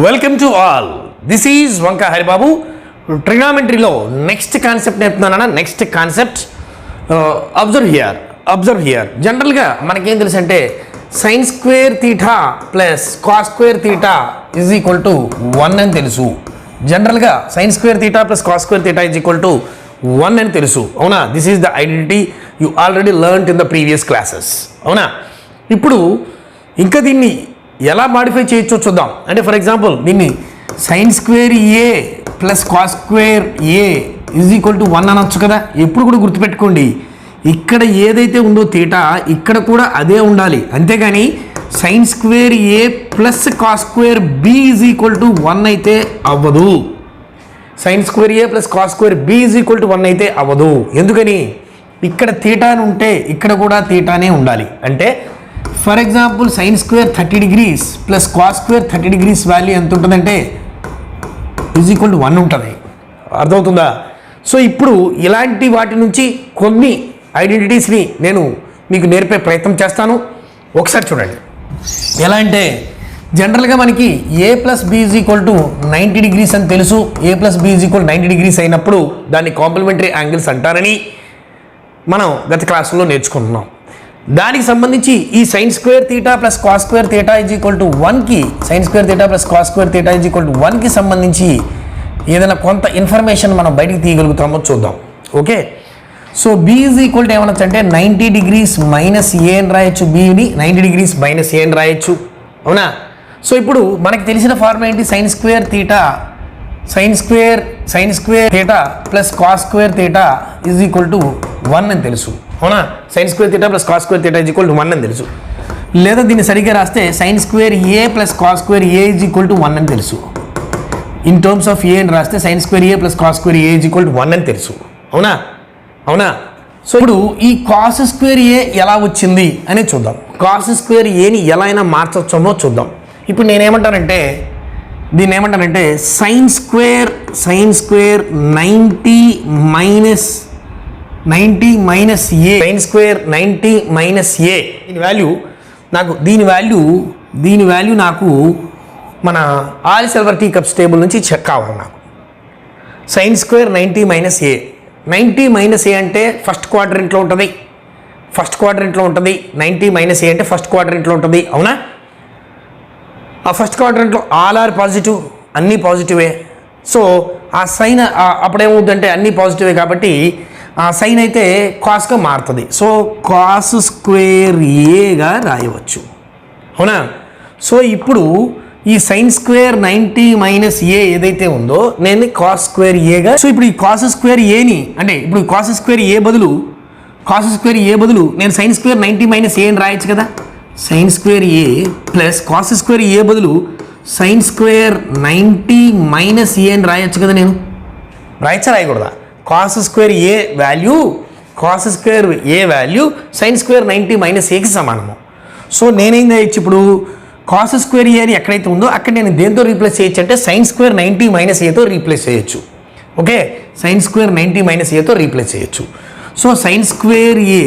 Welcome to all. This is Vanka Haribabu. ట్రిగ్నామెట్రీలో next concept నేర్పుతున్నానా? Next concept observe here. జనరల్గా మనకేం తెలుసు అంటే sine square theta plus cos square theta is equal to 1 అని తెలుసు. జనరల్గా sine square theta plus cos square theta is equal to 1 అని తెలుసు. అవునా? This is the identity you already learned in the previous classes. అవునా? ఇప్పుడు ఇంకా దీన్ని ఎలా మాడిఫై చేయొచ్చో చూద్దాం. అంటే ఫర్ ఎగ్జాంపుల్ దీన్ని sign square A plus cos square A is equal to 1 అనొచ్చు కదా. ఎప్పుడు కూడా గుర్తుపెట్టుకోండి, ఇక్కడ ఏదైతే ఉందో తీటా ఇక్కడ కూడా అదే ఉండాలి. అంతేగాని sine square A plus cos square B is equal to 1 అయితే అవ్వదు. Sine square A plus cos square B is equal to 1 అయితే అవ్వదు. ఎందుకని? ఇక్కడ తీటాని ఉంటే ఇక్కడ కూడా తీటానే ఉండాలి. అంటే for example sine square 30 degrees plus cos square 30 degrees value ఎంత ఉంటుందంటే ఈజ్ ఈక్వల్ టు 1 ఉంటుంది. అర్థమవుతుందా? సో ఇప్పుడు ఇలాంటి వాటి నుంచి కొన్ని ఐడెంటిటీస్ని నేను మీకు నేర్పే ప్రయత్నం చేస్తాను. ఒకసారి చూడండి. ఎలా అంటే జనరల్గా మనకి A plus B is equal to 90 degrees అని తెలుసు. A plus B is equal 90 degrees అయినప్పుడు దాన్ని కాంప్లిమెంటరీ యాంగిల్స్ అంటారని మనం గత క్లాసులో నేర్చుకుంటున్నాం. దానికి సంబంధించి ఈ sine square theta plus cos square theta is equal to 1కి sine square theta plus cos square theta is equal to 1కి సంబంధించి ఏదైనా కొంత ఇన్ఫర్మేషన్ మనం బయటికి తీయగలుగుతామో చూద్దాం. Okay, so B is equal to ఏమనొచ్చు అంటే 90 డిగ్రీస్ మైనస్ ఏ అని రాయొచ్చు. బిని 90 డిగ్రీస్ మైనస్ ఏ అని రాయొచ్చు. అవునా? సో ఇప్పుడు మనకి తెలిసిన ఫార్ములా ఏంటి? Sign square theta plus cos square theta is equal to 1 అని తెలుసు. అవునా? Sign square theta plus cos square theta is equal to 1 అని తెలుసు. లేదా దీన్ని సరిగ్గా రాస్తే sign square A plus cos square A is equal to 1 అని తెలుసు. ఇన్ టర్మ్స్ ఆఫ్ ఏ అని రాస్తే sign square A plus cos square A is equal to 1 అని తెలుసు. అవునా? సో ఇప్పుడు ఈ కాస్ స్క్వేర్ ఏ ఎలా వచ్చింది అనేది చూద్దాం. కాస్ స్క్వేర్ ఏని ఎలా అయినా మార్చొచ్చామో చూద్దాం. ఇప్పుడు నేనేమంటానంటే దీన్ని ఏమంటానంటే sine square 90 minus A sine square 90 minus A దీని వాల్యూ నాకు మన all silver tea cups table నుంచి చెక్ కావాలి నాకు. Sine square 90 minus A 90 minus A అంటే ఫస్ట్ క్వాడ్రంట్లో ఉంటుంది. 90 మైనస్ ఏ అంటే ఫస్ట్ క్వాడ్రంట్లో ఉంటుంది. అవునా? ఆ ఫస్ట్ క్వాడ్రంట్లో ఆల్ ఆర్ పాజిటివ్, అన్నీ పాజిటివే. సో ఆ సైన్ అప్పుడేమవుతుందంటే అన్నీ పాజిటివే కాబట్టి ఆ సైన్ అయితే కాస్గా మారుతుంది. సో కాస్ స్క్వేర్ ఏగా రాయవచ్చు. అవునా? సో ఇప్పుడు ఈ సైన్ స్క్వేర్ 90 మైనస్ ఏ ఏదైతే ఉందో నేను కాస్ స్క్వేర్ ఏగా. సో ఇప్పుడు ఈ కాస్ స్క్వేర్ ఏని అంటే ఇప్పుడు కాస్ స్క్వేర్ ఏ బదులు నేను సైన్ స్క్వేర్ 90 మైనస్ ఏ అని రాయొచ్చు కదా. Sign square A plus cos square ఏ బదులు సైన్ స్క్వేర్ 90 మైనస్ ఏ అని రాయొచ్చు కదా. నేను రాయకూడదా? కాస్ స్క్వేర్ ఏ వాల్యూ సైన్ స్క్వేర్ 90 మైనస్ ఏకి సమానము. సో నేనేం చేయొచ్చు? ఇప్పుడు కాస్ స్క్వేర్ ఏ అని ఎక్కడైతే ఉందో అక్కడ నేను దేంతో రీప్లేస్ చేయొచ్చు అంటే సైన్ స్క్వేర్ 90 మైనస్ ఏతో రీప్లేస్ చేయొచ్చు. ఓకే, సైన్ స్క్వేర్ 90 మైనస్ ఏతో రీప్లేస్ చేయొచ్చు. So sine square A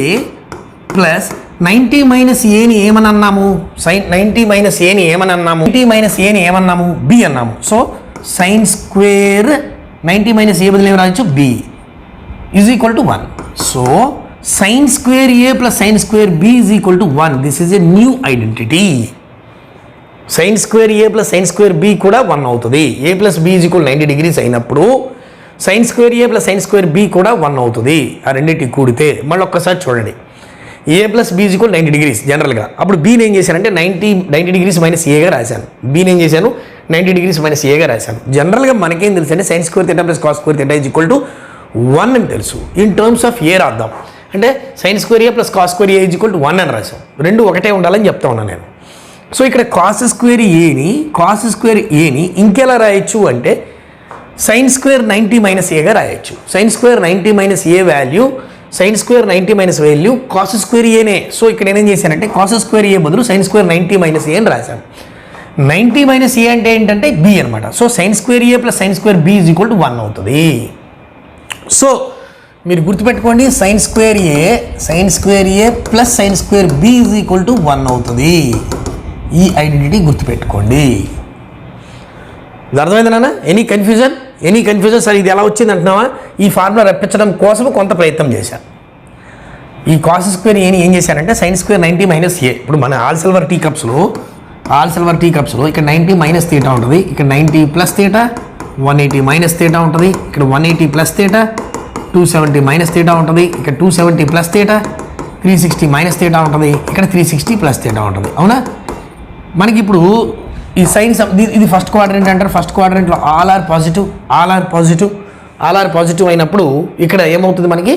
plus 90 minus ఏని ఏమని అన్నాము? 90 మైనస్ ఏని ఏమన్నాము? బి అన్నాము. So sine square 90 minus A బదులు ఏమి రాయొచ్చు? B is equal to 1. So sine square A plus sine square B is equal to 1. This is a new identity. Sine square A plus sine square B కూడా 1 అవుతుంది. A plus B is equal 90 degrees అయినప్పుడు sine square A plus sine square B కూడా 1 అవుతుంది. ఆ రెండింటి కూడితే మళ్ళీ ఒక్కసారి చూడండి. A plus B is equal 90 degrees జనరల్గా. అప్పుడు బీని ఏం చేశానంటే 90 డిగ్రీస్ మైనస్ ఏగా రాశాను. బీని ఏం చేశాను? 90 డిగ్రీస్ మైనస్ ఏగా రాశాను. జనరల్గా మనకేం తెలుసు అంటే sine square theta plus cos square theta is equal to 1 అని తెలుసు. ఇన్ టర్మ్స్ ఆఫ్ ఏ రాద్దాం. అంటే sine square A plus cos square A is equal to 1 అని రాశాం. రెండు ఒకటే ఉండాలని చెప్తా ఉన్నాను నేను. సో ఇక్కడ కాస్ స్క్వేర్ ఏని ఇంకెలా రాయొచ్చు అంటే సైన్ స్క్వేర్ 90 మైనస్ ఏగా రాయొచ్చు. Sine square 90 minus A value sine square 90 minus value cos square ఏనే. సో ఇక్కడ నేనేం చేశానంటే కాస్ స్క్వేర్ ఏ బదులు సైన్ స్క్వేర్ 90 మైనస్ ఏ అని రాశాను. 90 మైనస్ ఏ అంటే ఏంటంటే బి అనమాట. So sine square A plus sine square B is equal to 1 అవుతుంది. సో మీరు గుర్తుపెట్టుకోండి, sine square A plus sine square B is equal to 1 అవుతుంది. ఈ ఐడెంటిటీ గుర్తుపెట్టుకోండి. ఇది అర్థమైంది నాన్న? ఎనీ కన్ఫ్యూజన్ సార్ ఇది ఎలా వచ్చింది అంటున్నావా? ఈ ఫార్ములా రప్పించడం కోసం కొంత ప్రయత్నం చేశాను. ఈ కాస్ స్క్వేర్ ఏని ఏం చేశారంటే సైన్ స్క్వేర్ 90 మైనస్ ఏ. ఇప్పుడు మన ఆల్ సిల్వర్ టీ కప్స్లో ఇక్కడ 90 మైనస్ తీటా ఉంటుంది, ఇక్కడ 90 ప్లస్ తీటా, 180 మైనస్ తీటా ఉంటుంది, ఇక్కడ 180 ప్లస్ తీటా, 270 మైనస్ తీటా ఉంటుంది, ఇక్కడ 270 ప్లస్ తీటా, 360 మైనస్ తీటా ఉంటుంది, ఇక్కడ 360 ప్లస్ తీటా ఉంటుంది. అవునా? మనకి ఇప్పుడు ఈ సైన్స్ ఇది ఫస్ట్ క్వాడ్రంట్ అంటారు. ఫస్ట్ క్వాడ్రంట్లో ఆల్ ఆర్ పాజిటివ్ అయినప్పుడు ఇక్కడ ఏమవుతుంది మనకి?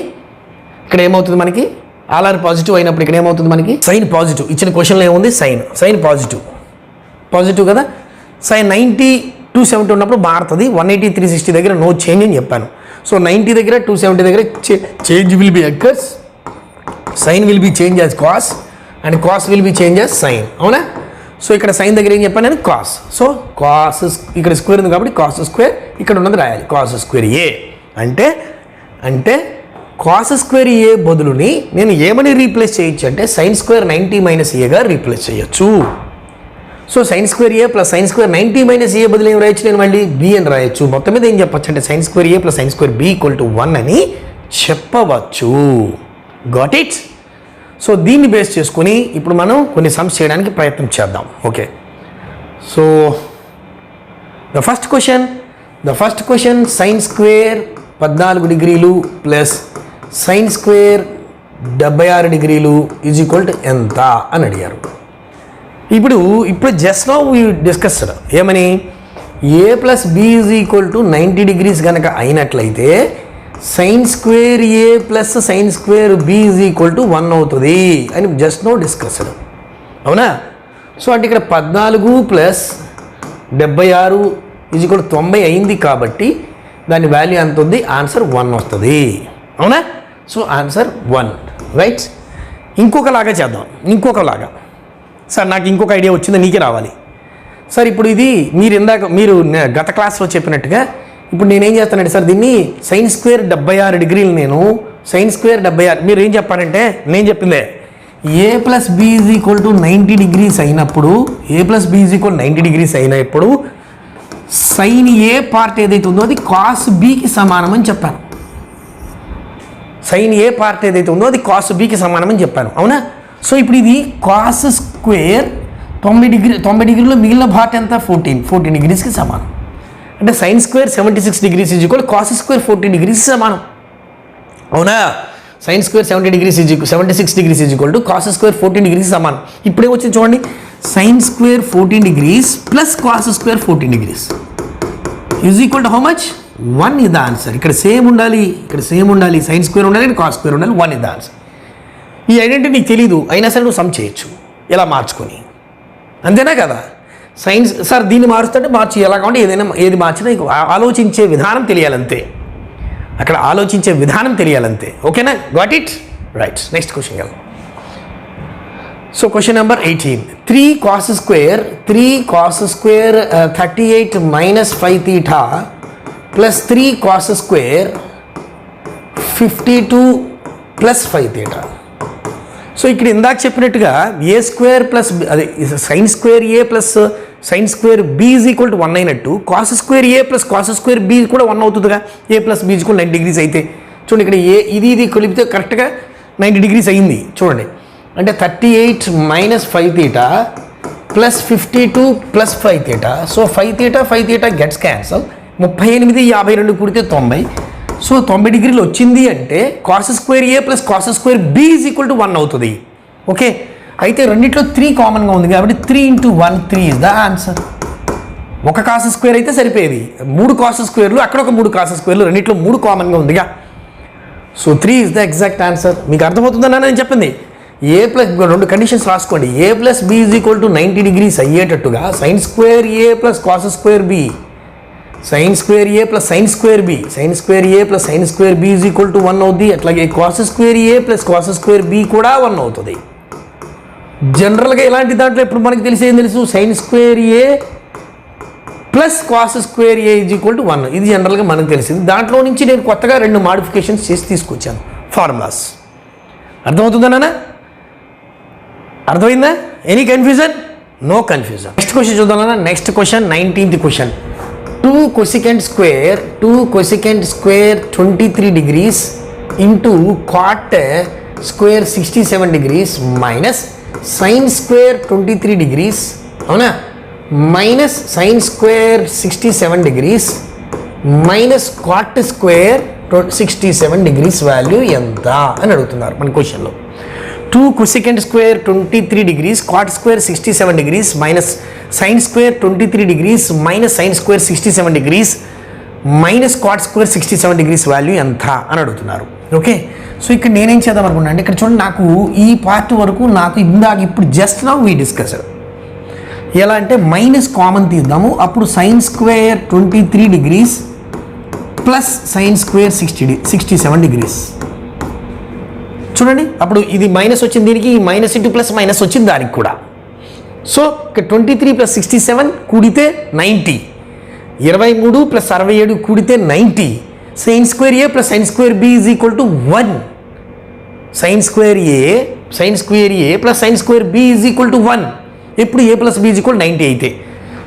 ఆల్ ఆర్ పాజిటివ్ అయినప్పుడు ఇక్కడ ఏమవుతుంది మనకి? Sine positive. ఇచ్చిన క్వశ్చన్లో ఏముంది? సైన్ పాజిటివ్ కదా. సైన్ 90 270 ఉన్నప్పుడు మారుతుంది. 180 360 దగ్గర నో చేంజ్ అని చెప్పాను. సో 90 దగ్గర 270 దగ్గర change will be occurs. Sine will be change as cos and cos will be change as sine. అవునా? సో ఇక్కడ సైన్ దగ్గర ఏం చెప్పాను నేను? కాస్. సో కాస్ ఇక్కడ స్క్వేర్ ఉంది కాబట్టి కాస్ స్క్వేర్ ఇక్కడ ఉన్నది రాయాలి. కాస్ స్క్వేర్ ఏ అంటే కాస్ స్క్వేర్ ఏ బదులుని నేను ఏమని రీప్లేస్ చేయొచ్చు అంటే సైన్ స్క్వేర్ 90 మైనస్ ఏగా రీప్లేస్ చేయొచ్చు. So sine square A plus sine square 90 minus A బదులు ఏం రాయొచ్చు? నేను మళ్ళీ బి అని రాయొచ్చు. మొత్తం మీద ఏం చెప్పచ్చు అంటే sine square A plus sine square B equal to 1 అని చెప్పవచ్చు. Got it? సో దీన్ని బేస్ చేసుకుని ఇప్పుడు మనం కొన్ని సమ్స్ చేయడానికి ప్రయత్నం చేద్దాం. Okay, so the first question sine square 14 డిగ్రీలు ప్లస్ సైన్ స్క్వేర్ 76 డిగ్రీలు ఈజ్ ఈక్వల్ టు ఎంత అని అడిగారు. ఇప్పుడు జస్ట్ నౌ వీ డిస్కస్డ్ ఏమని? A plus B is equal to 90 degrees కనుక అయినట్లయితే sine square A plus sine square B is equal to 1 అవుతుంది అని జస్ట్ నో డిస్కస్డ్. అవునా? సో అంటే ఇక్కడ 14 ప్లస్ 76 ఈజ్ ఈక్వల్ టు 90 అయింది కాబట్టి దాని వాల్యూ ఎంత ఉంది? ఆన్సర్ 1 వస్తుంది. అవునా? So answer 1. రైట్? ఇంకొకలాగా చేద్దాం. సార్ నాకు ఇంకొక ఐడియా వచ్చింది, నీకే రావాలి. సార్ ఇప్పుడు ఇది మీరు గత క్లాస్లో చెప్పినట్టుగా ఇప్పుడు నేనేం చేస్తానంటే సార్ దీన్ని సైన్ స్క్వేర్ 76 డిగ్రీలు నేను సైన్ స్క్వేర్ 76 మీరు ఏం చెప్పారంటే నేను చెప్పిందే A plus B is equal to 90 degrees అయినప్పుడు సైన్ ఏ పార్ట్ ఏదైతే ఉందో అది కాస్ బికి సమానం అని చెప్పాను. అవునా? సో ఇప్పుడు ఇది కాస్ స్క్వేర్ 90 డిగ్రీలో మిగిలిన పార్ట్ ఎంత? 14 డిగ్రీస్కి సమానం. అంటే sine square 76 degrees is equal cos square 14 degrees సమానం. అవునా? Sine square 76 degrees is equal to cos square 14 degrees సమానం. ఇప్పుడే వచ్చింది చూడండి, sign square 14 degrees plus cos square 14 degrees is equal to how much? 1 is the answer. ఇక్కడ same ఉండాలి, sine square ఉండాలి, cos square ఉండాలి, 1 ఇస్ ద ఆన్సర్. ఈ identity నీకు తెలీదు, అయినా సరే నువ్వు సమ్ చేయొచ్చు ఇలా మార్చుకొని. అంతేనా కదా? సైన్స్ సార్ దీన్ని మారుస్తుంటే మార్చి ఎలా కావాలి ఏది మార్చినా ఆలోచించే విధానం తెలియాలంతే. ఓకేనా? Got it? Right. Next question వెళ్దాం. So question number 18. 3 cos square 38 minus 5 theta plus 3 cos square 52 plus 5 theta. So ఇక్కడ ఇందాక చెప్పినట్టుగా ఏ స్క్వేర్ ప్లస్ అదే sine square A plus sine square B is equal to 1 అయినట్టు cos square A plus cos square B కూడా 1 అవుతుందిగా. A plus B equal 90 degrees అయితే చూడండి ఇక్కడ ఇది కలిపితే కరెక్ట్గా 90 డిగ్రీస్ అయింది. చూడండి అంటే 38 minus 5 theta plus 52 plus 5 theta. So 5 theta gets cancel. 38 52 కూడితే 90. సో 90 డిగ్రీలు వచ్చింది అంటే cos square A plus cos square B is equal to 1 అవుతుంది. ఓకే, అయితే రెండిట్లో 3 కామన్గా ఉంది కాబట్టి 3 × 1 3 ఇస్ ద ఆన్సర్. ఒక కాస్ స్క్వేర్ అయితే సరిపోయేది, 3 కాస్ స్క్వేర్లు అక్కడ ఒక 3 కాస్ స్క్వేర్లు రెండిట్లో 3 కామన్గా ఉందిగా. So 3 is the exact answer. మీకు అర్థమవుతుందన్నా నేను చెప్పింది? ఏ ప్లస్ 2 కండిషన్స్ రాసుకోండి. A plus B is equal to 90 degrees అయ్యేటట్టుగా sine square A plus cos square B, sine square A plus sine square B, sine square A plus sine square B is equal to 1 అవుతుంది. అట్లాగే cos square A plus cos square B కూడా 1 అవుతుంది. జనరల్గా ఇలాంటి దాంట్లో ఇప్పుడు మనకి తెలిసేది తెలుసు sign square A plus cos square A is equal to 1. ఇది జనరల్గా మనకు తెలిసింది. దాంట్లో నుంచి నేను కొత్తగా 2 మాడిఫికేషన్స్ చేసి తీసుకొచ్చాను ఫార్ములాస్. అర్థమవుతుందన్నా? అర్థమైందా? Any confusion? No confusion. Next question చూద్దామన్నా. Next question 19th question. 2 cosecant square 23 degrees into cot square 67 degrees minus sin square 23 degrees అవునా minus sin square 67 degrees minus cot square 67 degrees value ఎంత అని అడుగుతున్నారు మన క్వశ్చన్లో. 2 cosecant square 23 degrees cot square 67 degrees minus sin square 23 degrees minus sin square 67 degrees minus cot square 67 degrees value ఎంత అని అడుగుతున్నారు. Okay, so ఇక్కడ నేనేం చేద్దాం అనుకున్నా అంటే ఇక్కడ చూడండి, నాకు ఈ పార్ట్ వరకు నాకు ఇందాక ఇప్పుడు జస్ట్ నౌ వీ డిస్కస్ ఎలా అంటే మైనస్ కామన్ తీద్దాము. అప్పుడు sin square 23 degrees plus sin square 67 degrees. చూడండి, అప్పుడు ఇది మైనస్ వచ్చింది దీనికి, మైనస్ ఇంటూ ప్లస్ మైనస్ వచ్చింది దానికి కూడా. సో ఇక్కడ 23 ప్లస్ 67 కూడితే 90, 23 ప్లస్ 67 కూడితే 90. sin square a plus sin square b is equal to 1. sin square a plus sin square b is equal to 1. ఎప్పుడు a plus b is equal 90 అయితే.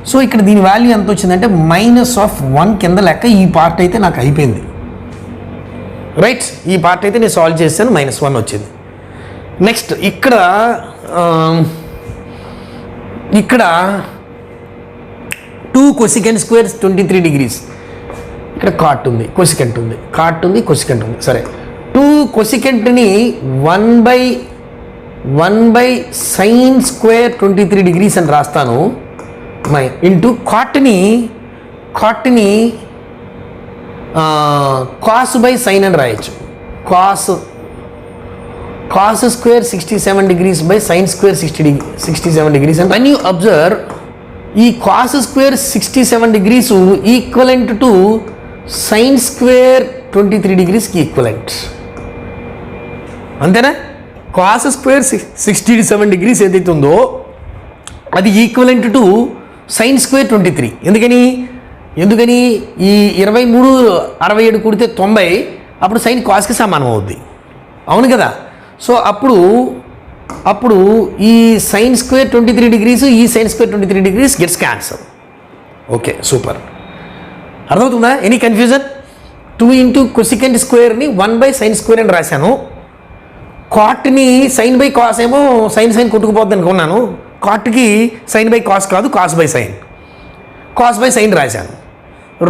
So ఇక్కడ దీని వాల్యూ ఎంత వచ్చిందంటే -1 కింద లెక్క. ఈ పార్ట్ అయితే నాకు అయిపోయింది, రైట్. ఈ పార్ట్ అయితే నేను సాల్వ్ చేశాను, -1 వచ్చింది. నెక్స్ట్ ఇక్కడ 2 cosecant square 23 degrees. ఇక్కడ కాట్ ఉంది, కొసికెంట్ ఉంది, కాట్ ఉంది, కొసికెంట్ ఉంది. సరే, 2 cosecantని 1 by sin square 23 degrees అని రాస్తాను. ఇంటూ కాట్ని కాస్ బై సైన్ అని రాయొచ్చు. Cos square 67 degrees by sine square 67 degrees. And when you observe, ఈ cos square 67 degrees equivalent to sine square 23 degreesకి ఈక్వలెంట్, అంతేనా? కాస్ స్క్వేర్ 67 degrees ఏదైతే ఉందో అది ఈక్వలెంట్ టు సైన్ స్క్వేర్ 23. ఎందుకని ఈ 23 67 కూడితే 90, అప్పుడు సైన్ కాస్కి సమానం అవుద్ది, అవును కదా? సో అప్పుడు ఈ సైన్ స్క్వేర్ 23 degrees ఈ sine square 23 degrees gets cancel. Okay, super. అర్థమవుతుందా? Any confusion? 2 ఇంటూ కొసికెంట్ స్క్వేర్ని 1 by sin స్క్వేర్ అని రాశాను. కాట్ని సైన్ బై కాస్ ఏమో సైన్ కొట్టుకుపోద్ది అనుకున్నాను. కాట్కి సైన్ బై కాస్ కాదు, కాస్ బై సైన్ రాశాను.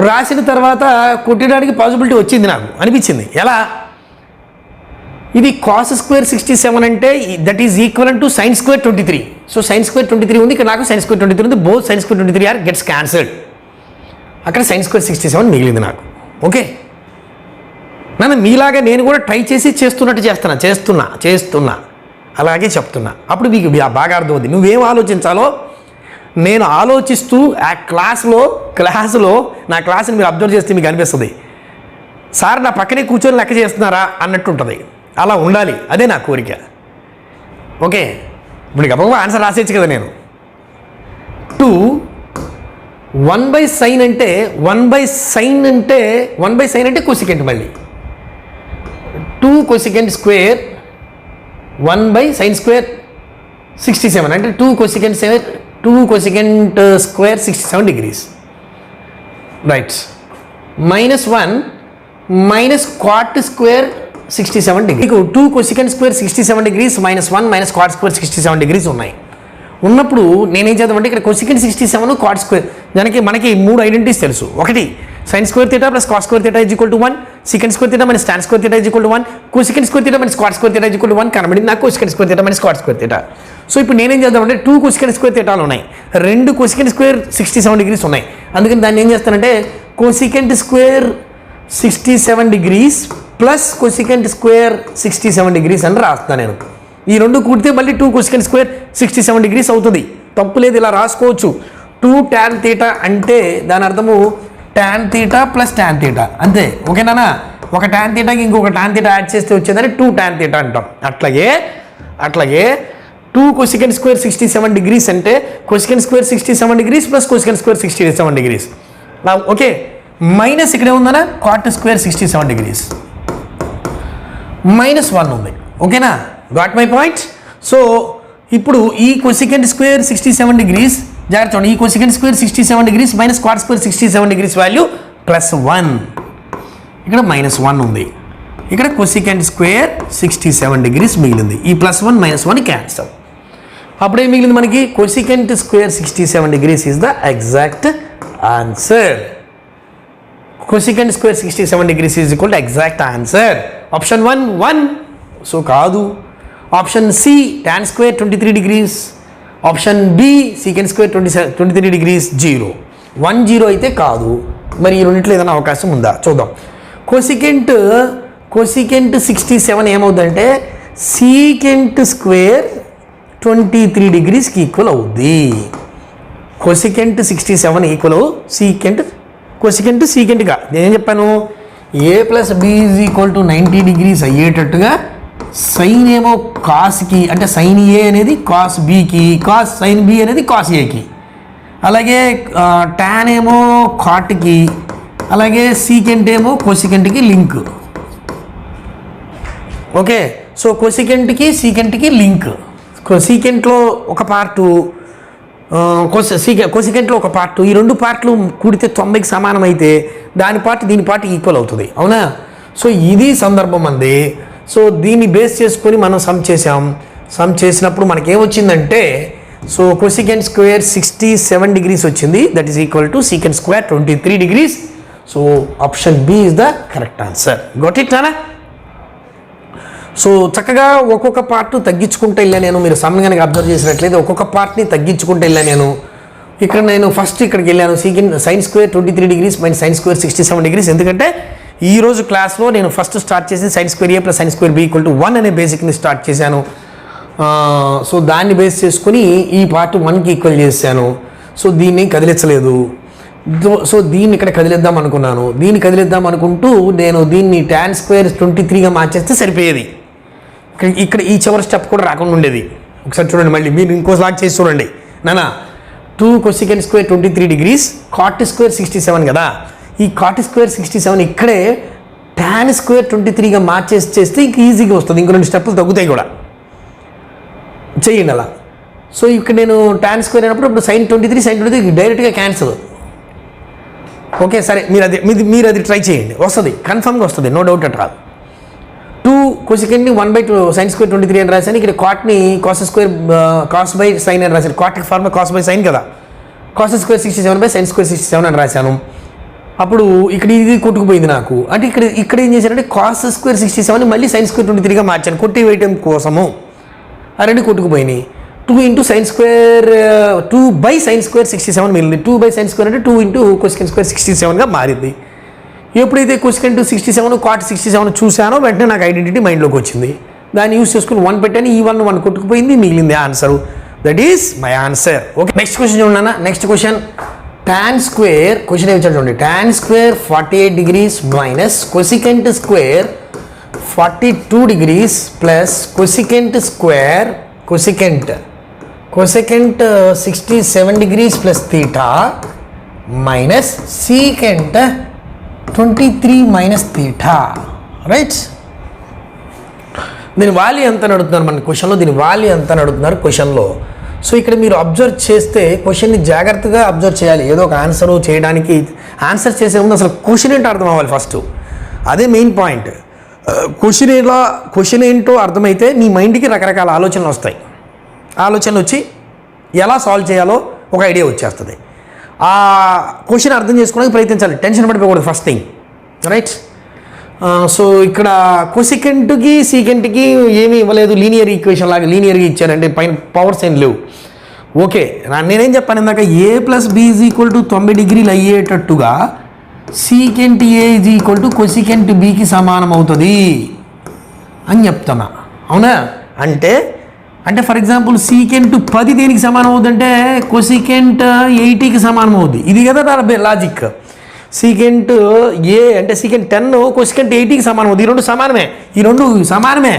రాసిన తర్వాత కొట్టడానికి పాసిబిలిటీ వచ్చింది, నాకు అనిపించింది. ఎలా? ఇది కాస్ స్క్వేర్ 67 అంటే that is equivalent to sine square 23. So sine square 23 ఉంది, ఇక్కడ నాకు సైన్ స్క్వేర్ 23 ఉంది. Both sine square 23 are gets cancelled. అక్కడ సైన్ స్క్వేర్ 67 మిగిలింది నాకు. ఓకే, మీలాగా నేను కూడా ట్రై చేసి చేస్తున్నా అలాగే చెప్తున్నా. అప్పుడు మీకు బాగా అర్థమవుతుంది నువ్వేం ఆలోచించాలో. నేను ఆలోచిస్తూ ఆ క్లాస్లో నా క్లాస్ని మీరు అబ్జర్వ్ చేస్తే మీకు అనిపిస్తుంది, సార్ నా పక్కనే కూర్చొని లెక్క చేస్తున్నారా అన్నట్టు ఉంటుంది. అలా ఉండాలి, అదే నా కోరిక. ఓకే, ఇప్పుడు గబగబా ఆన్సర్ రాసేయచ్చు కదా నేను. 1 by sin అంటే 1 by sin అంటే కొసికెంట్. మళ్ళీ 2 cosecant square 1 by sin square 67 అంటే 2 cosecant square 67 degrees, right. -1 minus cot square 67 degrees. మీకు 2 cosecant square 67 degrees -1 minus cot square 67 degrees ఉన్నాయి. ఉన్నప్పుడు నేనేం చేద్దామంటే ఇక్కడ కొసికెంట్ 67 కాట్ స్క్వేర్, దానికి మనకి 3 ఐడెంటిటీస్ తెలుసు. ఒకటి sin square theta plus cos square theta is equal to 1, secant square theta minus tan square theta is equal to 1, cosecant square theta minus cot square theta is equal to 1 కనబడింది నాకు cosecant square theta minus cot square theta. So ఇప్పుడు నేనేం చేద్దామంటే 2 cosecant square thetaలు ఉన్నాయి, 2 cosecant square 67 degrees ఉన్నాయి. అందుకని దాన్ని ఏం చేస్తానంటే cosecant square 67 degrees plus cosecant square 67 degrees అని రాస్తాను నేను. ఈ రెండు కూడితే మళ్ళీ 2 cosecant square 67 degrees అవుతుంది. తప్పు లేదు, ఇలా రాసుకోవచ్చు. 2 tan theta అంటే దాని అర్థము tan theta plus tan theta అంతే. ఓకేనా? ఒక tan thetaకి ఇంకొక tan theta యాడ్ చేస్తే వచ్చేదని 2 tan theta అంటాం. అట్లాగే 2 cosecant square 67 degrees అంటే cosecant square 67 degrees plus cosecant square 67 degrees. Okay, minus ఇక్కడే ఉందనా cot square 67 degrees -1 ఉంది. ఓకేనా? Got my point. సో ఇప్పుడు ఈ cosecant square 67 degrees జాగ్రత్త చూడండి, ఈ cosecant square 67 degrees minus cot square 67 degrees value +1, ఇక్కడ -1 ఉంది, ఇక్కడ కొసికెంట్ స్క్వేర్ 67 డిగ్రీస్ మిగిలింది. ఈ +1 -1 క్యాన్సల్. అప్పుడు ఏం మిగిలింది మనకి? Cosecant square 67 degrees is the exact answer. Cosecant square 67 degrees is equal to exact answer. Option 1 so కాదు. Option C tan square 23 degrees, option B secant square 23 degrees 0. 1 0 అయితే కాదు. మరి ఈ రెండింటిలో ఏదైనా అవకాశం ఉందా చూద్దాం. కొసికెంట్ 67 ఏమవుతుందంటే సీకెంట్ స్క్వేర్ 23 డిగ్రీస్కి ఈక్వల్ అవుద్ది. కొసికెంట్ 67 ఈక్వల్ కొసికెంట్ సీకెంట్గా నేనేం చెప్పాను, a + b = 90 డిగ్రీస్ అయ్యేటట్టుగా సైన్ ఏమో కాస్కి, అంటే సైన్ ఏ అనేది కాస్ బీకి, సైన్ బి అనేది కాస్ ఏకి, అలాగే టాన్ ఏమో కాట్కి, అలాగే సీకెంట్ ఏమో కొసికెంట్కి లింక్. ఓకే, సో కొసికెంట్కి సీకెంట్కి లింక్. సీకెంట్లో ఒక పార్టు, కొసికెంట్లో ఒక పార్టు, ఈ రెండు పార్ట్లు కూడితే 90కి సమానం అయితే దాని పార్ట్ దీని పార్ట్ ఈక్వల్ అవుతుంది. అవునా? సో ఇది సందర్భం అంది. సో దీన్ని బేస్ చేసుకొని మనం సమ్ చేసాం. సమ్ చేసినప్పుడు మనకేమొచ్చిందంటే, సో కొసికెంట్ స్క్వేర్ 67 డిగ్రీస్ వచ్చింది, that is equal to secant square 23 degrees. So option B is the correct answer. Got it నానా? సో చక్కగా ఒక్కొక్క పార్ట్ తగ్గించుకుంటూ వెళ్ళా నేను. మీరు సమ్ కనుక అబ్జర్వ్ చేసినట్లయితే ఒక్కొక్క పార్ట్ని తగ్గించుకుంటూ వెళ్ళా నేను. ఇక్కడ నేను ఫస్ట్ ఇక్కడికి వెళ్ళాను, sine square 23 degrees minus sine square 67 degrees. ఎందుకంటే ఈరోజు క్లాస్లో నేను ఫస్ట్ స్టార్ట్ చేసి sine square A plus sine square B equal to 1 అనే బేసిక్ని స్టార్ట్ చేశాను. సో దాన్ని బేస్ చేసుకుని ఈ పార్ట్ 1కి ఈక్వల్ చేశాను. సో దీన్ని కదిలించలేదు. సో దీన్ని ఇక్కడ కదిలిద్దాం అనుకున్నాను. దీన్ని కదిలిద్దాం అనుకుంటూ నేను దీన్ని tan స్క్వేర్ 23గా మార్చేస్తే సరిపోయేది. ఇక్కడ ఈ చివరి స్టెప్ కూడా రాకుండా ఉండేది. ఒకసారి చూడండి, మళ్ళీ మీరు ఇంకోసారి చేసి చూడండి నానా. 2 cosecant square 23 degrees, cot square 67 కదా. ఈ కాట్ స్క్వేర్ 67 ఇక్కడే tan స్క్వేర్ 23గా చేస్తే ఇంక ఈజీగా వస్తుంది. ఇంకో 2 స్టెప్పులు తగ్గుతాయి కూడా. చెయ్యండి అలా. సో ఇక్కడ నేను tan స్క్వేర్ అయినప్పుడు ఇప్పుడు సైన్ 23 డైరెక్ట్గా క్యాన్సిల్. ఓకే, సరే మీరు అది ట్రై చేయండి, వస్తుంది, కన్ఫర్మ్గా వస్తుంది, నో డౌట్ అట్ ఆల్. 2 కొసికెంట్ని 1/2 సైన్ స్క్వేర్ 23 అని రాశాను. ఇక్కడ కాట్ని cos square cos by sine అని రాశాను. కాట్కి ఫార్ములా కాస్ బై సైన్ కదా. కాస్ స్క్వేర్ 67 సైన్ స్క్వేర్ 67 అని రాశాను. అప్పుడు ఇక్కడ ఇది కొట్టుకుపోయింది నాకు. అంటే ఇక్కడ ఏం చేశానంటే కాస్ స్క్వేర్ 67 మళ్ళీ సైన్ స్క్వేర్ 23గా మార్చాను కొట్టి వేయటం కోసము. ఆ రెండు కొట్టుకుపోయినాయి. 2 సైన్ స్క్వేర్ 2 సైన్ స్క్వేర్ 67 మిగిలింది. 2 సైన్ స్క్వేర్ అంటే 2 కొసికెంట్ స్క్వేర్ 67గా మారింది. ఎప్పుడైతే కొసికెంట్ 67 కాట్ 67 చూశానో వెంటనే నాకు ఐడెంటిటీ మైండ్లోకి వచ్చింది. దాన్ని యూస్ చేసుకుని 1 పెట్టాను. ఈ 1 కొట్టుకుపోయింది, మిగిలింది answer. That is my answer. Okay, next question చూడన్నా. Next question tan square, question ఏమి చూడండి, tan square 48 degrees minus cosecant square 42 degrees plus cosecant 67 degrees plus theta minus secant 23 minus theta. Right, దీని value ఎంత అని అడుగుతున్నారు మన క్వశ్చన్లో. దీని వాల్యూ ఎంత అని అడుగుతున్నారు క్వశ్చన్లో. సో ఇక్కడ మీరు అబ్జర్వ్ చేస్తే క్వశ్చన్ని జాగ్రత్తగా అబ్జర్వ్ చేయాలి. ఏదో ఒక ఆన్సర్ చేయడానికి, ఆన్సర్ చేసే ముందు అసలు క్వశ్చన్ ఏంటో అర్థం అవ్వాలి ఫస్ట్. అదే మెయిన్ పాయింట్. క్వశ్చన్ ఏంటో అర్థమైతే నీ మైండ్కి రకరకాల ఆలోచనలు వస్తాయి. ఆలోచనలు వచ్చి ఎలా సాల్వ్ చేయాలో ఒక ఐడియా వచ్చేస్తుంది. ఆ క్వశ్చన్ అర్థం చేసుకోవడానికి ప్రయత్నించాలి, టెన్షన్ పడిపోకూడదు ఫస్ట్ థింగ్. రైట్, సో ఇక్కడ కొసికెంట్కి సీకెంట్కి ఏమీ ఇవ్వలేదు, లీనియర్ ఈక్వేషన్ లాగా లీనియర్గా ఇచ్చారంటే పైన పవర్స్ ఏం లేవు. ఓకే, నేనేం చెప్పాను ఇందాక, a + b = 90 డిగ్రీలు అయ్యేటట్టుగా సీకెంట్ a = కొసికెంట్ bకి సమానం అవుతుంది అని చెప్తున్నా. అవునా? అంటే ఫర్ ఎగ్జాంపుల్ సీకెంట్ 10 దేనికి సమానం అవుతుందంటే కొసికెంట్ 80కి సమానం అవుతుంది. ఇది కదా దాని లాజిక్. సీకెంట్ ఏ అంటే సీకెంట్ 10 కొసికెంట్ 80కి సమానం అవుతుంది. ఈ రెండు సమానమే.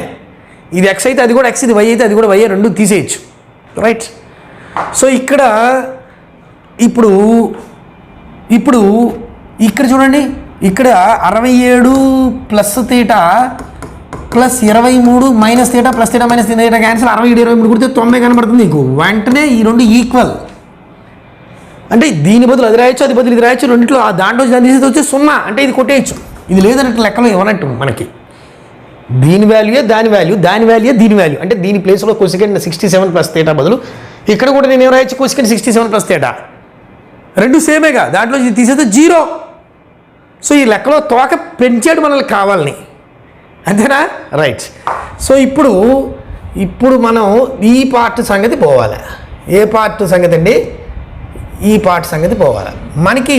ఇది x అయితే అది కూడా x, ఇది y అయితే అది కూడా y, రెండు తీసేయచ్చు. రైట్, సో ఇక్కడ ఇప్పుడు ఇక్కడ చూడండి, ఇక్కడ 67 plus theta plus 23 minus theta plus theta minus theta cancel. 67 23 కుడితే 90 కనబడుతుంది నీకు. వెంటనే ఈ రెండు ఈక్వల్. అంటే దీని బదులు అది రాయొచ్చు, అది బదులు ఇది రాయొచ్చు, రెండింటిలో ఆ దాంట్లో దాన్ని తీసేది వచ్చి 0 అంటే ఇది కొట్టేయచ్చు. ఇది లేదన్నట్టు లెక్కలో ఇవ్వనట్టు మనకి దీని వాల్యూయే దాని వాల్యూ, దాని వాల్యూయే దీని వాల్యూ. అంటే దీని ప్లేస్లో కొసికెంట్ 67 ప్లస్ తీటా బదులు ఇక్కడ కూడా నేను ఏం రాయొచ్చు, కొసికెంట్ 67 ప్లస్ తీటా, రెండు సేమేగా, దాంట్లో ఇది తీసేది 0. సో ఈ లెక్కలో తోక పెంచాడు మనల్ని కావాలని, అంతేనా? రైట్. సో ఇప్పుడు మనం ఈ పార్ట్ సంగతి పోవాలి. ఏ పార్ట్ సంగతి అండి? ఈ పార్ట్ సంగతి పోవాలి. మనకి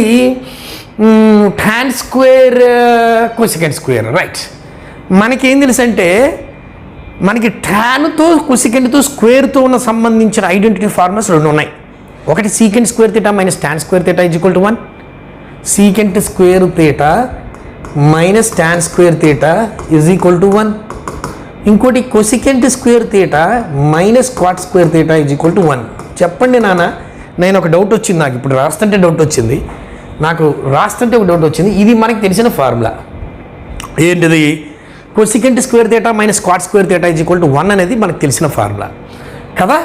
tan square cosecant square, right. మనకి ఏం తెలుసు అంటే మనకి ట్యాన్తో కొసికెంట్తో స్క్వేర్తో ఉన్న సంబంధించిన ఐడెంటిటీ ఫార్ములాస్ రెండు ఉన్నాయి. ఒకటి secant square theta minus tan square theta is equal to 1, secant square theta minus tan square theta is equal to 1. ఇంకోటి cosecant square theta minus cot square theta is equal to 1. చెప్పండి నాన్న, నేను ఒక doubt వచ్చింది నాకు, ఇప్పుడు రాస్తుంటే doubt వచ్చింది నాకు, ఒక డౌట్ వచ్చింది. ఇది మనకి తెలిసిన ఫార్ములా ఏంటిది? Cosecant square theta minus cot square theta is equal to 1 అనేది మనకు తెలిసిన ఫార్ములా కదా.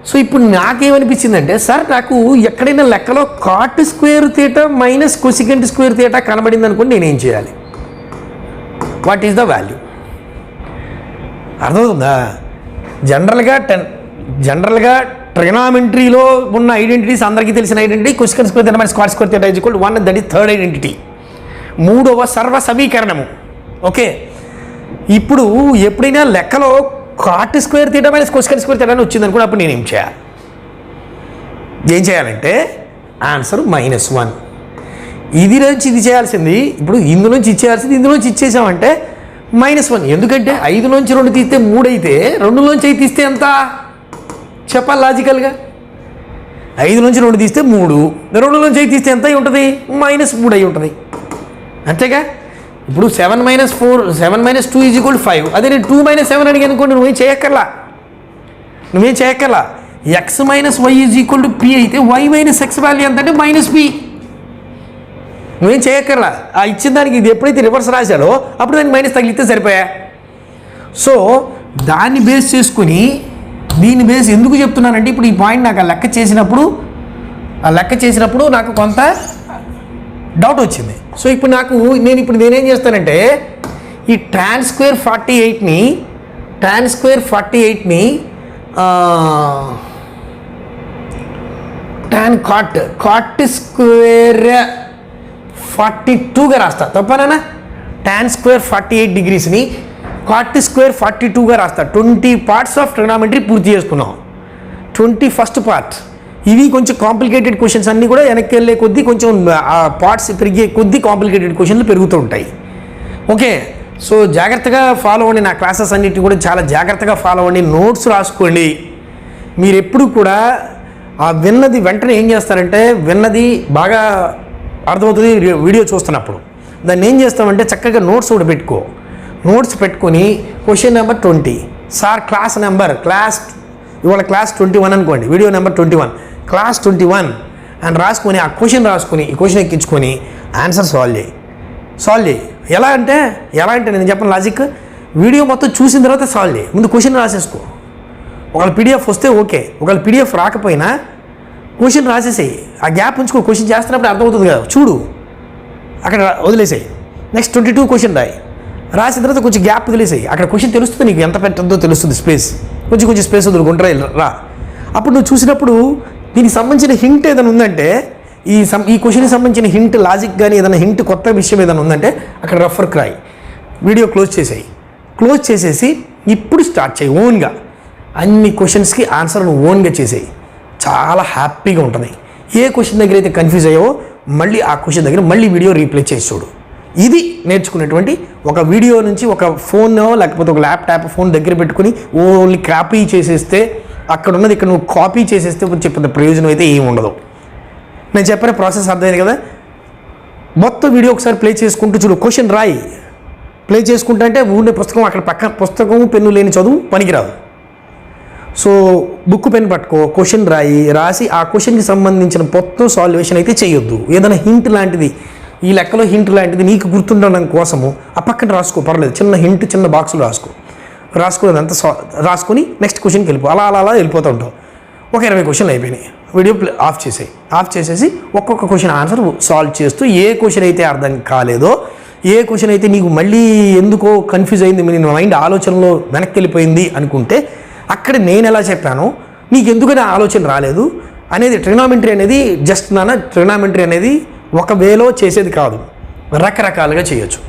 సో ఇప్పుడు నాకేమనిపించిందంటే, సార్ నాకు ఎక్కడైనా లెక్కలో cot square theta minus cosecant square theta కనబడింది అనుకోండి, నేనేం చేయాలి? What is the value? అర్థమవుతుందా? జనరల్గా ట్రిగనామెట్రీలో ఉన్న ఐడెంటిటీస్ అందరికీ తెలిసిన identity cosecant square theta minus cot square theta is equal to 1, that is third identity, మూడవ సర్వ సమీకరణము. ఓకే, ఇప్పుడు ఎప్పుడైనా లెక్కలో cot square theta minus cosecant square theta అని వచ్చింది అనుకోండి, అప్పుడు నేను ఏం చేయాలంటే ఆన్సర్ -1. ఇది నుంచి ఇది చేయాల్సింది, ఇప్పుడు ఇందులోంచి ఇచ్చేయాల్సింది ఇందులోంచి ఇచ్చేసామంటే -1. ఎందుకంటే 5లోంచి 2 తీస్తే 3 అయితే 2లోంచి 5 తీస్తే ఎంత చెప్పాలి లాజికల్గా? 5లోంచి 2 తీస్తే 3, 2లోంచి 5 తీస్తే ఎంత అయి ఉంటుంది? -3 అయి ఉంటుంది, అంతేగా. ఇప్పుడు 7 - 2 ఈజ్ ఈక్వల్ టు 5. అదే నేను 2 - 7 అడిగి అనుకోండి, నువ్వేం చేయక్కర్లా. x - y is equal to p అయితే y - x వాల్యూ ఎంత అంటే -p. నువ్వేం చేయక్కర్లా. ఆ ఇచ్చిన దానికి ఇది ఎప్పుడైతే రివర్స్ రాశాడో అప్పుడు దానికి మైనస్ తగిలితే సరిపోయా. సో దాన్ని బేస్ చేసుకుని దీన్ని బేస్ ఎందుకు చెప్తున్నానంటే, ఇప్పుడు ఈ పాయింట్ నాకు ఆ లెక్క చేసినప్పుడు నాకు కొంత డౌట్ వచ్చింది. సో ఇప్పుడు నేనేం చేస్తానంటే, ఈ tan స్క్వేర్ 48ని tan కాట్ స్క్వేర్ 42గా రాస్తా. తప్పనా? tan స్క్వేర్ 48 డిగ్రీస్ని కాట్ స్క్వేర్ 42గా రాస్తా. 20 పార్ట్స్ ఆఫ్ ట్రిగనామెట్రీ పూర్తి చేసుకున్నాం. 21st part. ఇవి కొంచెం కాంప్లికేటెడ్ క్వశ్చన్స్ అన్నీ కూడా వెనక్కి వెళ్ళే కొద్దీ కొంచెం పార్ట్స్ పెరిగే కొద్దీ కాంప్లికేటెడ్ క్వశ్చన్లు పెరుగుతూ ఉంటాయి. ఓకే, సో జాగ్రత్తగా ఫాలో అవ్వండి. నా క్లాసెస్ అన్నిటి కూడా చాలా జాగ్రత్తగా ఫాలో అవ్వండి. నోట్స్ రాసుకోండి. మీరు ఎప్పుడు కూడా ఆ విన్నది వెంటనే ఏం చేస్తారంటే, విన్నది బాగా అర్థమవుతుంది వీడియో చూస్తున్నప్పుడు. దాన్ని ఏం చేస్తామంటే చక్కగా నోట్స్ కూడా పెట్టుకో. నోట్స్ పెట్టుకొని క్వశ్చన్ నెంబర్ 20, సార్ ఇవాళ క్లాస్ 21 అనుకోండి, వీడియో నెంబర్ 21, క్లాస్ 21 అని రాసుకొని ఆ క్వశ్చన్ రాసుకొని ఈ క్వశ్చన్ ఎక్కించుకొని ఆన్సర్ సాల్వ్ చేయి. ఎలా అంటే నేను చెప్పను లాజిక్, వీడియో మొత్తం చూసిన తర్వాత సాల్వ్ చేయి. ముందు క్వశ్చన్ రాసేసుకో. ఒకవేళ పీడిఎఫ్ వస్తే ఓకే, ఒకవేళ పీడిఎఫ్ రాకపోయినా క్వశ్చన్ రాసేసేయి. ఆ గ్యాప్ ఉంచుకో. క్వశ్చన్ చేస్తున్నప్పుడు అర్థమవుతుంది కదా, చూడు, అక్కడ వదిలేసేయి. నెక్స్ట్ 22 క్వశ్చన్ రాసిన తర్వాత కొంచెం గ్యాప్ వదిలేసేయి. అక్కడ క్వశ్చన్ తెలుస్తుంది నీకు, ఎంత పెట్టద్దో తెలుస్తుంది. కొంచెం స్పేస్ వదులుకుంటారా రా. అప్పుడు నువ్వు చూసినప్పుడు దీనికి సంబంధించిన హింట్ ఏదైనా ఉందంటే, ఈ క్వశ్చన్కి సంబంధించిన హింట్ లాజిక్ కానీ ఏదైనా హింట్ కొత్త విషయం ఏదైనా ఉందంటే అక్కడ రెఫర్కి రాయి. వీడియో క్లోజ్ చేసేసి ఇప్పుడు స్టార్ట్ చేయి. ఓన్గా అన్ని క్వశ్చన్స్కి ఆన్సర్ నువ్వు ఓన్గా చేసేయి. చాలా హ్యాపీగా ఉంటుంది. ఏ క్వశ్చన్ దగ్గర అయితే కన్ఫ్యూజ్ అయ్యావో మళ్ళీ ఆ క్వశ్చన్ దగ్గర మళ్ళీ వీడియో రీప్లే చేసి చూడు. ఇది నేర్చుకునేటువంటి ఒక వీడియో నుంచి ఒక ఫోన్ లేకపోతే ఒక ల్యాప్టాప్ ఫోన్ దగ్గర పెట్టుకుని ఓన్లీ కాపీ చేసేస్తే, అక్కడ ఉన్నది ఇక్కడ నువ్వు కాపీ చేసేస్తే చెప్పిన ప్రయోజనం అయితే ఏమి ఉండదు. నేను చెప్పిన ప్రాసెస్ అర్థమైంది కదా. మొత్తం వీడియో ఒకసారి ప్లే చేసుకుంటూ చూడు. క్వశ్చన్ రాయి. ప్లే చేసుకుంటా అంటే ఊరినే పుస్తకం అక్కడ పక్కన, పుస్తకం పెన్ను లేని చదువు పనికిరాదు. సో బుక్ పెన్ పట్టుకో, క్వశ్చన్ రాసి ఆ క్వశ్చన్కి సంబంధించిన మొత్తం సాల్వేషన్ అయితే చేయొద్దు. ఏదైనా హింట్ లాంటిది, ఈ లెక్కలో హింట్ లాంటిది నీకు గుర్తుండడం కోసము ఆ పక్కన రాసుకో, పర్లేదు. చిన్న హింట్ చిన్న బాక్సులు రాసుకునేదంతా రాసుకొని నెక్స్ట్ క్వశ్చన్కి వెళ్ళిపో. అలా వెళ్ళిపోతూ ఉంటావు. ఒక 20 క్వశ్చన్లు అయిపోయినాయి. వీడియో ఆఫ్ చేసేయి. ఆఫ్ చేసేసి ఒక్కొక్క క్వశ్చన్ ఆన్సర్ సాల్వ్ చేస్తూ ఏ క్వశ్చన్ అయితే అర్థం కాలేదో, ఏ క్వశ్చన్ అయితే నీకు మళ్ళీ ఎందుకో కన్ఫ్యూజ్ అయింది, నీ మైండ్ ఆలోచనలో వెనక్కి వెళ్ళిపోయింది అనుకుంటే అక్కడ నేను ఎలా చెప్పానో నీకు ఎందుకని ఆలోచన రాలేదు అనేది. ట్రిగ్నామెట్రీ అనేది జస్ట్ ట్రిగ్నామెట్రీ అనేది ఒక వేలో చేసేది కాదు, రకరకాలుగా చేయొచ్చు.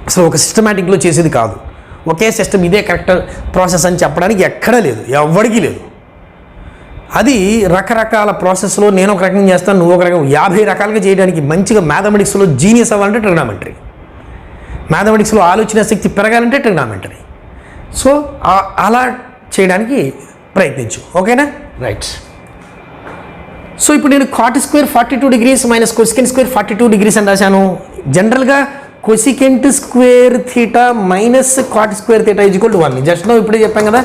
అసలు ఒక సిస్టమేటిక్లో చేసేది కాదు. ఒకే సిస్టమ్ ఇదే కరెక్ట్ ప్రాసెస్ అని చెప్పడానికి ఎక్కడా లేదు, ఎవ్వడికి లేదు. అది రకరకాల ప్రాసెస్లో నేను ఒక రకంగా చేస్తాను, నువ్వు ఒక రకం 50 రకాలుగా చేయడానికి మంచిగా మ్యాథమెటిక్స్లో జీనియస్ అవ్వాలంటే ట్రిగ్నామెట్రీ, మ్యాథమెటిక్స్లో ఆలోచన శక్తి పెరగాలంటే ట్రిగ్నామెట్రీ. సో అలా చేయడానికి ప్రయత్నించు. ఓకేనా? రైట్. సో ఇప్పుడు నేను cot square 42 degrees minus cosecant square 42 degrees అని రాశాను. జనరల్గా cosecant square theta minus cot square theta is equal to 1 just now ఇప్పుడే చెప్పాం కదా.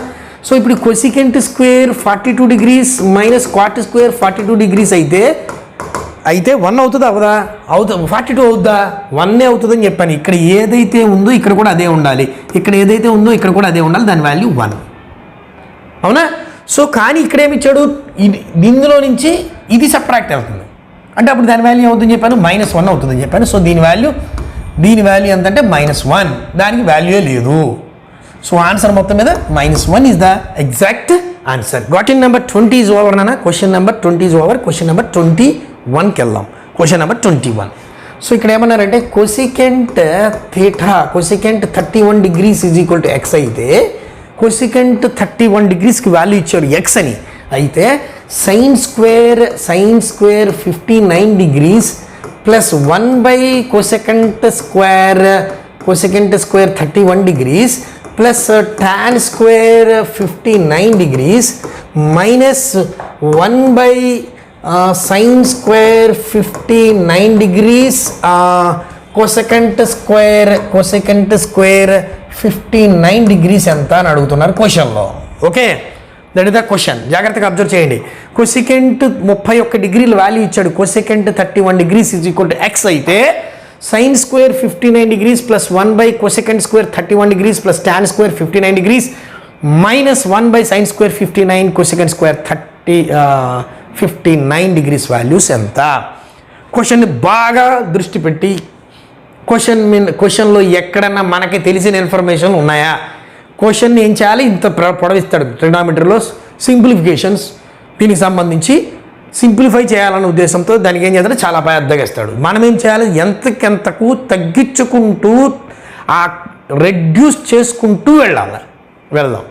సో ఇప్పుడు cosecant square 42 degrees minus cot square 42 degrees అయితే 1 అవుతుందా అవదా? అవుతుంది. 42 అవుద్దా? 1 అవుతుందని చెప్పాను. ఇక్కడ ఏదైతే ఉందో ఇక్కడ కూడా అదే ఉండాలి, ఇక్కడ ఏదైతే ఉందో ఇక్కడ కూడా అదే ఉండాలి, దాని వాల్యూ 1. అవునా? సో కానీ ఇక్కడేమిచ్చాడు, ఇందులో నుంచి ఇది సబ్ట్రాక్ట్ అవుతుంది అంటే అప్పుడు దాని వాల్యూ అవుతుందని చెప్పాను, -1 అవుతుందని చెప్పాను. సో దీని వాల్యూ ఎంత అంటే -1, దానికి వాల్యూ లేదు. సో ఆన్సర్ మొత్తం మీద -1 is the exact answer. Question number 20 is over నాన్న. Question number 20 is over. Question number 21కి వెళ్దాం. Question number 21. సో ఇక్కడ ఏమన్నారంటే cosecant theta cosecant 31 degrees is equal to x అయితే కొసికెంట్ 31 degreesకి వాల్యూ ఇచ్చాడు ఎక్స్ అని. అయితే sine square 59 degrees plus 1/cosecant square 31 degrees plus tan square 59 degrees minus 1/sin square 59 degrees cosecant square 59 degrees ఎంత అని అడుగుతున్నారు క్వశ్చన్లో. Okay, that is the question. జాగ్రత్తగా అబ్జర్వ్ చేయండి. కొసికెంట్ 31 degrees వాల్యూ ఇచ్చాడు. Cosecant 31 degrees is equal to x అయితే sine square 59 degrees plus 1/cosecant square 31 degrees plus tan square 59 degrees minus 1/sin square 59 cosecant square 59 degrees values ఎంత? క్వశ్చన్ని బాగా దృష్టి పెట్టి క్వశ్చన్లో ఎక్కడన్నా మనకి తెలిసిన ఇన్ఫర్మేషన్ ఉన్నాయా? క్వశ్చన్ని ఏం చేయాలి, ఇంత పొడవిస్తాడు ట్రిగ్నామెట్రీలో సింప్లిఫికేషన్స్, దీనికి సంబంధించి సింప్లిఫై చేయాలన్న ఉద్దేశంతో దానికి ఏం చేస్తాడు, చాలా పెద్దగా ఇస్తాడు. మనం ఏం చేయాలి, ఎంతకెంతకు తగ్గించుకుంటూ రెడ్యూస్ చేసుకుంటూ వెళ్దాం.